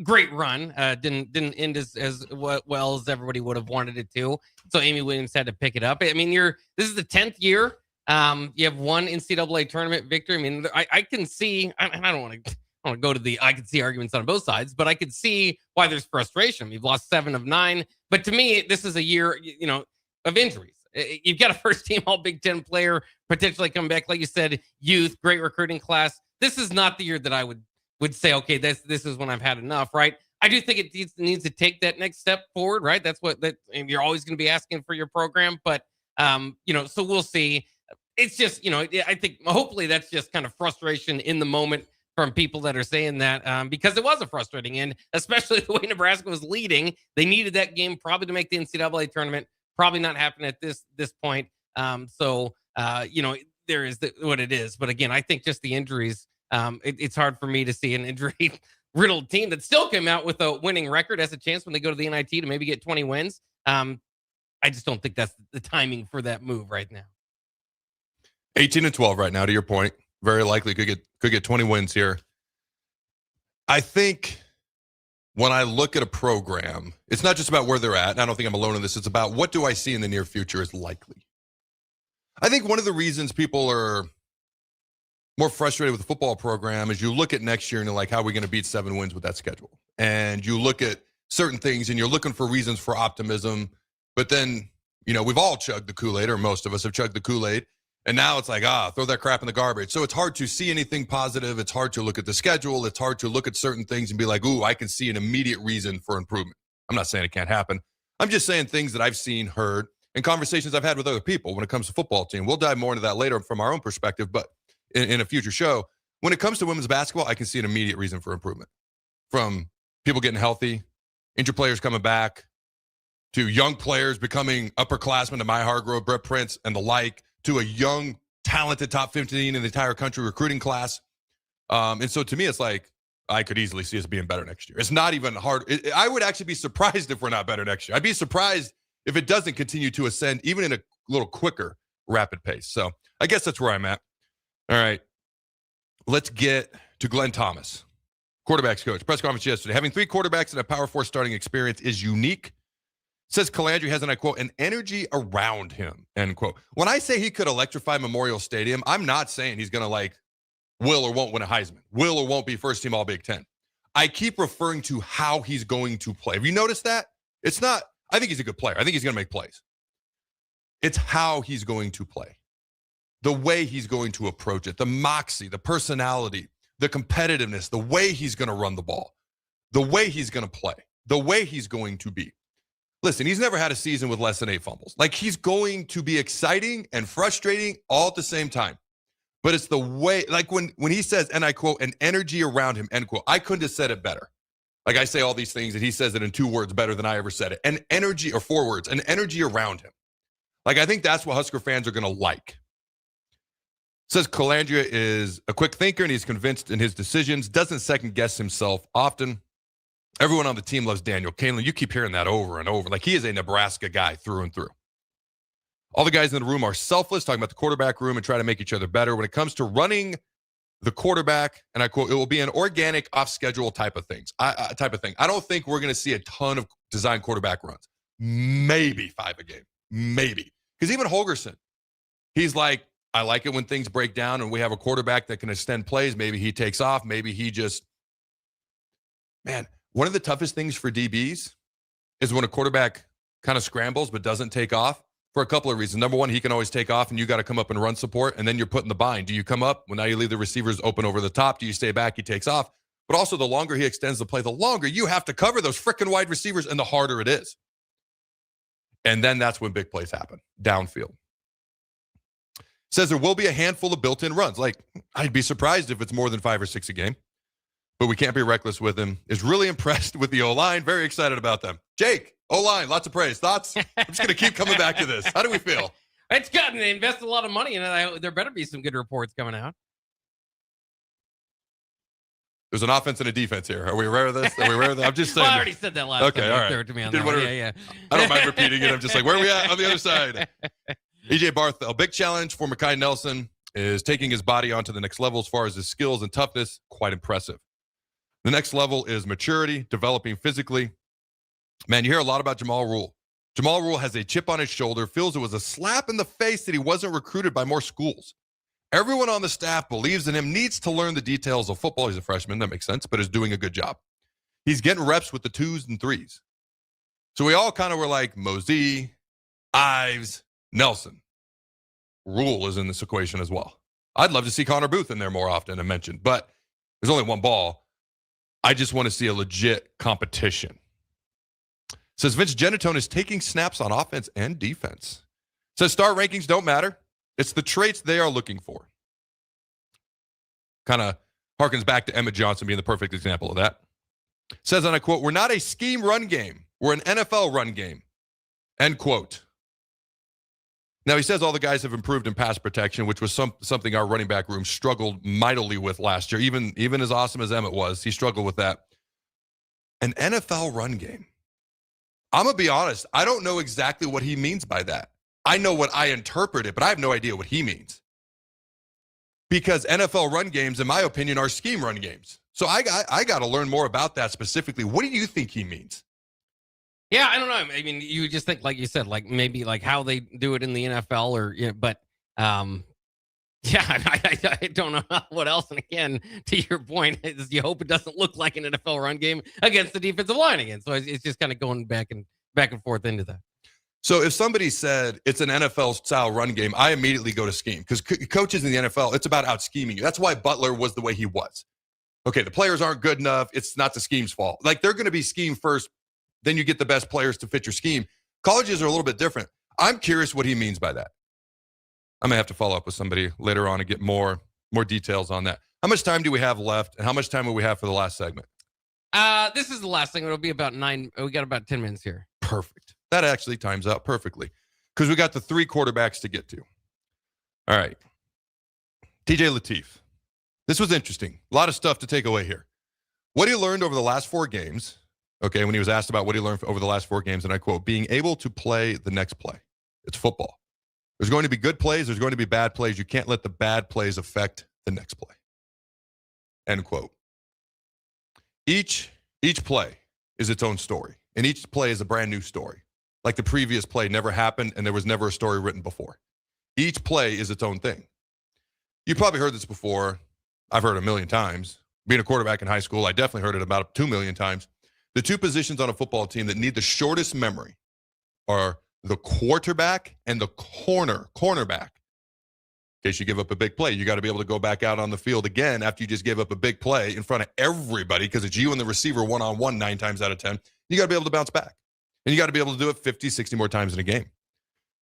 [SPEAKER 10] great run didn't end as well as everybody would have wanted it to. So Amy Williams had to pick it up. I mean, this is the 10th year. You have one NCAA tournament victory. I mean, I can see. I don't want to go to I can see arguments on both sides, but I could see why there's frustration. You've lost 7 of 9, but to me, this is a year, of injuries. You've got a first-team All Big Ten player potentially coming back, like you said, youth, great recruiting class. This is not the year that I would say, okay, this is when I've had enough, right? I do think it needs to take that next step forward, right? And you're always going to be asking for your program, but so we'll see. It's just, I think hopefully that's just kind of frustration in the moment from people that are saying that because it was a frustrating end, especially the way Nebraska was leading. They needed that game probably to make the NCAA tournament. Probably not happening at this point. There is what it is. But again, I think just the injuries, it's hard for me to see an injury-riddled team that still came out with a winning record, has a chance when they go to the NIT to maybe get 20 wins. I just don't think that's the timing for that move right now.
[SPEAKER 9] 18-12 right now, to your point. Very likely could get 20 wins here. I think when I look at a program, it's not just about where they're at, and I don't think I'm alone in this. It's about what do I see in the near future is likely. I think one of the reasons people are more frustrated with the football program is you look at next year and you're like, how are we going to beat 7 wins with that schedule? And you look at certain things and you're looking for reasons for optimism. But then, we've all chugged the Kool-Aid, or most of us have chugged the Kool-Aid. And now it's like, throw that crap in the garbage. So it's hard to see anything positive. It's hard to look at the schedule. It's hard to look at certain things and be like, ooh, I can see an immediate reason for improvement. I'm not saying it can't happen. I'm just saying things that I've seen, heard, and conversations I've had with other people when it comes to football team. We'll dive more into that later from our own perspective, but in a future show, when it comes to women's basketball, I can see an immediate reason for improvement. From people getting healthy, injured players coming back, to young players becoming upperclassmen to My Hargrove, Brett Prince, and the like, to a young, talented top 15 in the entire country recruiting class. And so to me, it's like, I could easily see us being better next year. It's not even hard. I would actually be surprised if we're not better next year. I'd be surprised if it doesn't continue to ascend, even in a little quicker, rapid pace. So I guess that's where I'm at. All right. Let's get to Glenn Thomas, quarterback's coach. Press conference yesterday. Having 3 quarterbacks in a Power 4 starting experience is unique. Says Colandria has, and I quote, an energy around him, end quote. When I say he could electrify Memorial Stadium, I'm not saying he's going to will or won't win a Heisman, will or won't be first team all Big Ten. I keep referring to how he's going to play. Have you noticed that? It's not, I think he's a good player. I think he's going to make plays. It's how he's going to play, the way he's going to approach it, the moxie, the personality, the competitiveness, the way he's going to run the ball, the way he's going to play, the way he's going to be. Listen, he's never had a season with less than 8 fumbles. He's going to be exciting and frustrating all at the same time. But it's the way, when he says, and I quote, an energy around him, end quote. I couldn't have said it better. I say all these things, and he says it in 2 words better than I ever said it. An energy, or 4 words, an energy around him. I think that's what Husker fans are going to like. Says Colandria is a quick thinker, and he's convinced in his decisions, doesn't second-guess himself often. Everyone on the team loves Daniel Kaelin. You keep hearing that over and over. He is a Nebraska guy through and through. All the guys in the room are selfless, talking about the quarterback room and try to make each other better. When it comes to running the quarterback, and I quote, it will be an organic, off-schedule type of thing. I don't think we're going to see a ton of design quarterback runs. Maybe 5 a game. Maybe. Because even Holgerson, he's like, I like it when things break down and we have a quarterback that can extend plays. Maybe he takes off. Maybe he just, man, one of the toughest things for DBs is when a quarterback kind of scrambles but doesn't take off for a couple of reasons. Number one, he can always take off and you got to come up and run support, and then you're put in the bind. Do you come up? Well, now you leave the receivers open over the top. Do you stay back? He takes off. But also, the longer he extends the play, the longer you have to cover those freaking wide receivers, and the harder it is. And then that's when big plays happen, downfield. Says there will be a handful of built-in runs. I'd be surprised if it's more than 5 or 6 a game. But we can't be reckless with him. Is really impressed with the O-line. Very excited about them. Jake, O-line, lots of praise. Thoughts? I'm just going to keep coming back to this. How do we feel?
[SPEAKER 10] It's good. They invested a lot of money in it. There better be some good reports coming out.
[SPEAKER 9] There's an offense and a defense here. Are we aware of this? I'm just saying.
[SPEAKER 10] Well, I already said that last time.
[SPEAKER 9] Okay, all right.
[SPEAKER 10] Throw it to me on that one. Yeah.
[SPEAKER 9] I don't mind repeating it. I'm just where are we at on the other side? EJ Barthel, big challenge for Mekhi Nelson is taking his body onto the next level as far as his skills and toughness. Quite impressive. The next level is maturity, developing physically. Man, you hear a lot about Jamal Rule. Jamal Rule has a chip on his shoulder, feels it was a slap in the face that he wasn't recruited by more schools. Everyone on the staff believes in him, needs to learn the details of football. He's a freshman, that makes sense, but is doing a good job. He's getting reps with the 2s and 3s. So we all kind of were like, Mosey, Ives, Nelson. Rule is in this equation as well. I'd love to see Connor Booth in there more often and mentioned, but there's only one ball. I just want to see a legit competition. Says Vince Genatone is taking snaps on offense and defense. Says star rankings don't matter. It's the traits they are looking for. Kind of harkens back to Emmett Johnson being the perfect example of that. Says, and I quote, we're not a scheme run game. We're an NFL run game. End quote. Now, he says all the guys have improved in pass protection, which was something our running back room struggled mightily with last year. Even as awesome as Emmett was, he struggled with that. An NFL run game. I'm going to be honest. I don't know exactly what he means by that. I know what I interpret it, but I have no idea what he means. Because NFL run games, in my opinion, are scheme run games. So I got to learn more about that specifically. What do you think he means?
[SPEAKER 10] Yeah, I don't know. I mean, you just think, like you said, maybe how they do it in the NFL, or but I don't know what else. And again, to your point, is you hope it doesn't look like an NFL run game against the defensive line again. So it's just kind of going back and forth into that.
[SPEAKER 9] So if somebody said it's an NFL-style run game, I immediately go to scheme because coaches in the NFL, it's about out-scheming you. That's why Butler was the way he was. Okay, the players aren't good enough. It's not the scheme's fault. Like, they're going to be scheme first, then you get the best players to fit your scheme. Colleges are a little bit different. I'm curious what he means by that. I'm going to have to follow up with somebody later on and get more details on that. How much time do we have left, and how much time will we have for the last segment?
[SPEAKER 10] This is the last thing. It'll be about 9. We got about 10 minutes here.
[SPEAKER 9] Perfect. That actually times out perfectly because we got the 3 quarterbacks to get to. All right. TJ Lateef. This was interesting. A lot of stuff to take away here. What he learned over the last 4 games, okay, when he was asked about what he learned over the last 4 games, and I quote, being able to play the next play. It's football. There's going to be good plays. There's going to be bad plays. You can't let the bad plays affect the next play. End quote. Each play is its own story, and each play is a brand new story. Like the previous play never happened, and there was never a story written before. Each play is its own thing. You probably heard this before. I've heard it a million times. Being a quarterback in high school, I definitely heard it about 2 million times. The 2 positions on a football team that need the shortest memory are the quarterback and the cornerback. In case you give up a big play, you got to be able to go back out on the field again after you just gave up a big play in front of everybody because it's you and the receiver one-on-one 9 times out of 10. You got to be able to bounce back. And you got to be able to do it 50, 60 more times in a game.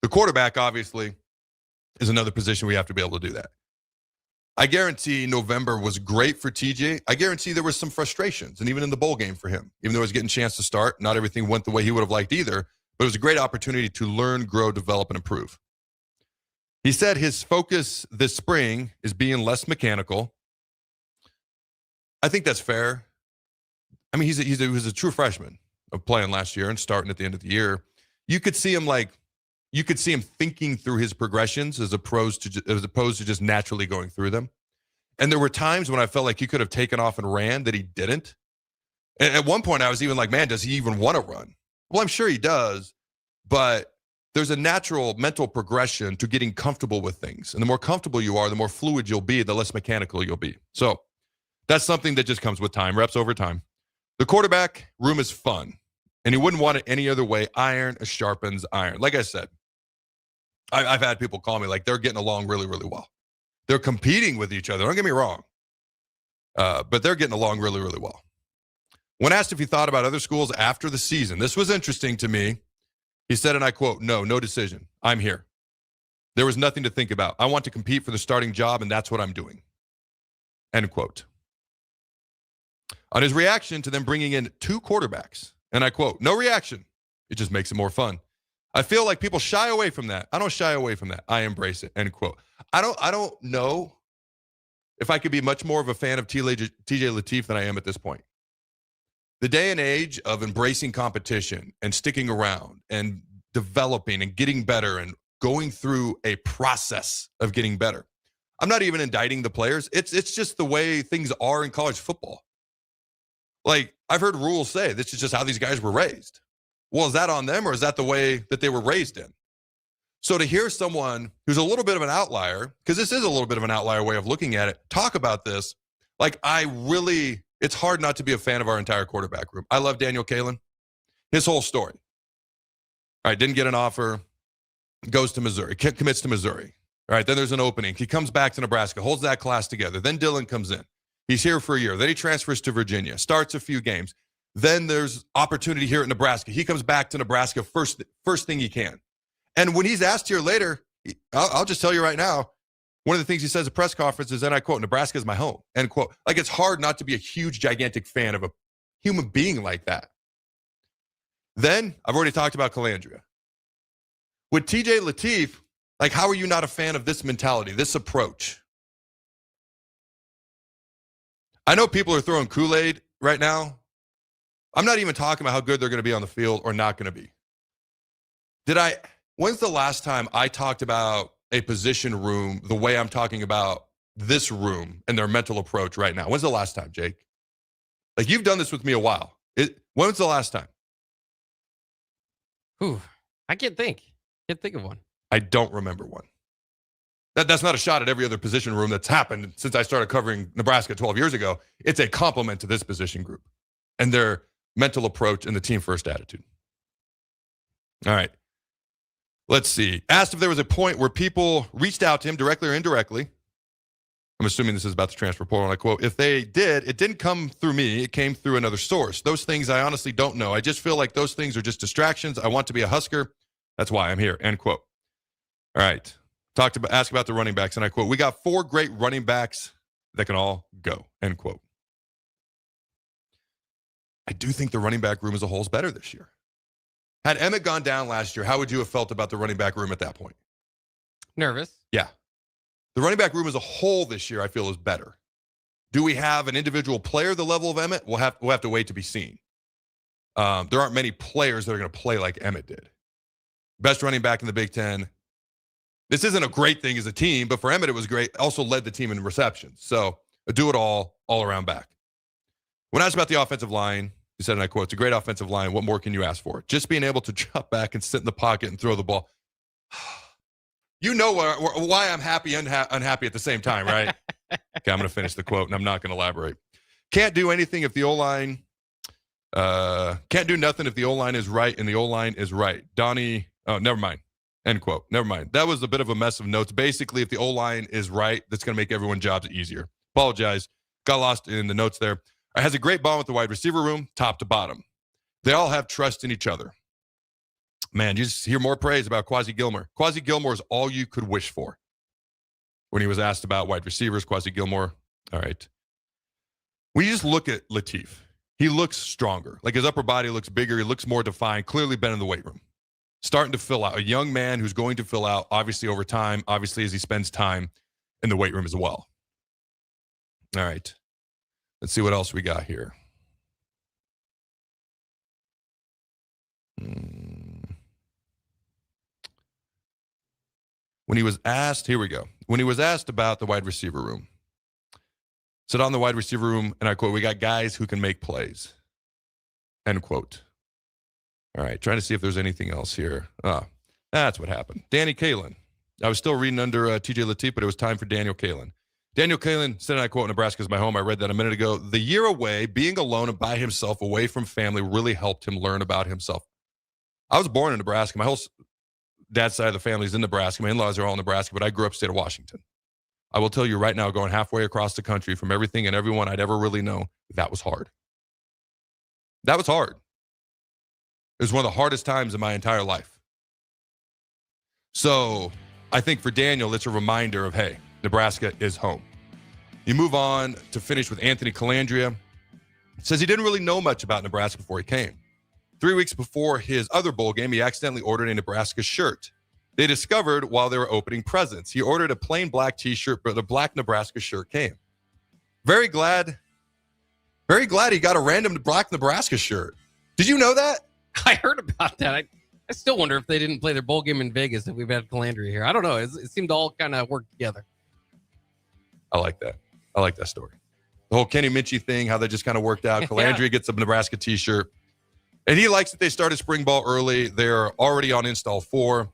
[SPEAKER 9] The quarterback, obviously, is another position we have to be able to do that. I guarantee November was great for TJ. I guarantee there was some frustrations, and even in the bowl game for him. Even though he was getting a chance to start, not everything went the way he would have liked either, but it was a great opportunity to learn, grow, develop, and improve. He said his focus this spring is being less mechanical. I think that's fair. I mean, he was a true freshman of playing last year and starting at the end of the year. You could see him thinking through his progressions as opposed to just naturally going through them. And there were times when I felt like he could have taken off and ran that he didn't. And at one point I was even like, man, does he even want to run? Well, I'm sure he does, but there's a natural mental progression to getting comfortable with things. And the more comfortable you are, the more fluid you'll be, the less mechanical you'll be. So that's something that just comes with time, reps over time. The quarterback room is fun, and he wouldn't want it any other way. Iron sharpens iron. Like I said, I've had people call me like they're getting along really, really well. They're competing with each other. Don't get me wrong. But they're getting along really, really well. When asked if he thought about other schools after the season, this was interesting to me. He said, and I quote, no decision. I'm here. There was nothing to think about. I want to compete for the starting job, and that's what I'm doing. End quote. On his reaction to them bringing in 2 quarterbacks, and I quote, no reaction. It just makes it more fun. I feel like people shy away from that. I don't shy away from that. I embrace it. End quote. I don't know if I could be much more of a fan of TJ Lateef than I am at this point. The day and age of embracing competition and sticking around and developing and getting better and going through a process of getting better. I'm not even indicting the players. It's just the way things are in college football. Like, I've heard rules say this is just how these guys were raised. Well, is that on them, or is that the way that they were raised in? So to hear someone who's a little bit of an outlier, because this is a little bit of an outlier way of looking at it, talk about this, like it's hard not to be a fan of our entire quarterback room. I love Daniel Kalen. His whole story. All right, didn't get an offer, goes to Missouri, commits to Missouri. All right, then there's an opening. He comes back to Nebraska, holds that class together. Then Dylan comes in. He's here for a year. Then he transfers to Virginia, starts a few games. Then there's opportunity here at Nebraska. He comes back to Nebraska first thing he can. And when he's asked here later, I'll just tell you right now, one of the things he says at press conferences, and I quote, Nebraska is my home, end quote. Like, it's hard not to be a huge, gigantic fan of a human being like that. Then, I've already talked about Colandria. With TJ Lateef, like, how are you not a fan of this mentality, this approach? I know people are throwing Kool-Aid right now. I'm not even talking about how good they're going to be on the field or not going to be. When's the last time I talked about a position room the way I'm talking about this room and their mental approach right now? When's the last time, Jake? Like, you've done this with me a while. When's the last time?
[SPEAKER 10] I can't think of one.
[SPEAKER 9] I don't remember one. That's not a shot at every other position room that's happened since I started covering Nebraska 12 years ago. It's a compliment to this position group and their mental approach and the team first attitude. All right. Let's see. Asked if there was a point where people reached out to him directly or indirectly. I'm assuming this is about the transfer portal. And I quote, if they did, it didn't come through me. It came through another source. Those things I honestly don't know. I just feel like those things are just distractions. I want to be a Husker. That's why I'm here. End quote. All right. Ask about the running backs. And I quote, we got 4 great running backs that can all go. End quote. I do think the running back room as a whole is better this year. Had Emmett gone down last year, how would you have felt about the running back room at that point?
[SPEAKER 10] Nervous.
[SPEAKER 9] Yeah. The running back room as a whole this year, I feel, is better. Do we have an individual player the level of Emmett? We'll have to wait to be seen. There aren't many players that are going to play like Emmett did. Best running back in the Big Ten. This isn't a great thing as a team, but for Emmett, it was great. Also led the team in receptions. So a all-around back. When asked about the offensive line, he said, and I quote, it's a great offensive line. What more can you ask for? Just being able to drop back and sit in the pocket and throw the ball. You know why I'm happy and unhappy at the same time, right? Okay, I'm going to finish the quote, and I'm not going to elaborate. Can't do anything if the O-line can't do nothing if the O-line is right and the O-line is right. Donnie, oh, never mind. End quote. Never mind. That was a bit of a mess of notes. Basically, if the O-line is right, that's going to make everyone's jobs easier. Apologize. Got lost in the notes there. It has a great bond with the wide receiver room, top to bottom. They all have trust in each other. Man, you just hear more praise about Quasi Gilmore. Quasi Gilmore is all you could wish for. When he was asked about wide receivers, Quasi Gilmore, all right. When you just look at Latif, he looks stronger. Like his upper body looks bigger. He looks more defined, clearly been in the weight room. Starting to fill out. A young man who's going to fill out, obviously, over time, obviously, as he spends time in the weight room as well. All right. Let's see what else we got here. When he was asked, here we go. When he was asked about the wide receiver room, said on the wide receiver room, and I quote, we got guys who can make plays. End quote. All right, trying to see if there's anything else here. That's what happened. Danny Kaelin. I was still reading under TJ Latif, but it was time for Daniel Kaelin. Daniel Kaelin said, and I quote, Nebraska is my home. I read that a minute ago. The year away, being alone and by himself, away from family, really helped him learn about himself. I was born in Nebraska. My whole dad's side of the family is in Nebraska. My in-laws are all in Nebraska, but I grew up state of Washington. I will tell you right now, going halfway across the country from everything and everyone I'd ever really know, that was hard. That was hard. It was one of the hardest times in my entire life. So I think for Daniel, it's a reminder of, hey, Nebraska is home. You move on to finish with Anthony Colandria. Says he didn't really know much about Nebraska before he came. 3 weeks before his other bowl game, he accidentally ordered a Nebraska shirt. They discovered while they were opening presents. He ordered a plain black t-shirt, but a black Nebraska shirt came. Very glad he got a random black Nebraska shirt. Did you know that?
[SPEAKER 10] I heard about that. I still wonder if they didn't play their bowl game in Vegas if we've had Colandria here. I don't know. It seemed to all kind of work together.
[SPEAKER 9] I like that. I like that story. The whole Kenny Minchie thing, how that just kind of worked out. Colandria gets a Nebraska t-shirt. And he likes that they started spring ball early. They're already on install 4.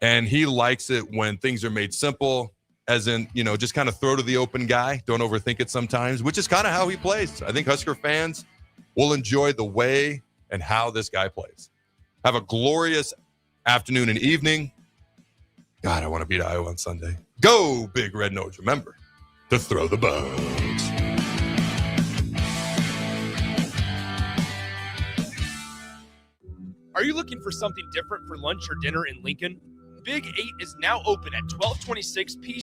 [SPEAKER 9] And he likes it when things are made simple, as in, just kind of throw to the open guy. Don't overthink it sometimes, which is kind of how he plays. I think Husker fans will enjoy the way and how this guy plays. Have a glorious afternoon and evening. God, I want to beat Iowa on Sunday. Go, Big Red Nose. Remember to throw the bones.
[SPEAKER 1] Are you looking for something different for lunch or dinner in Lincoln? Big 8 is now open at 1226 P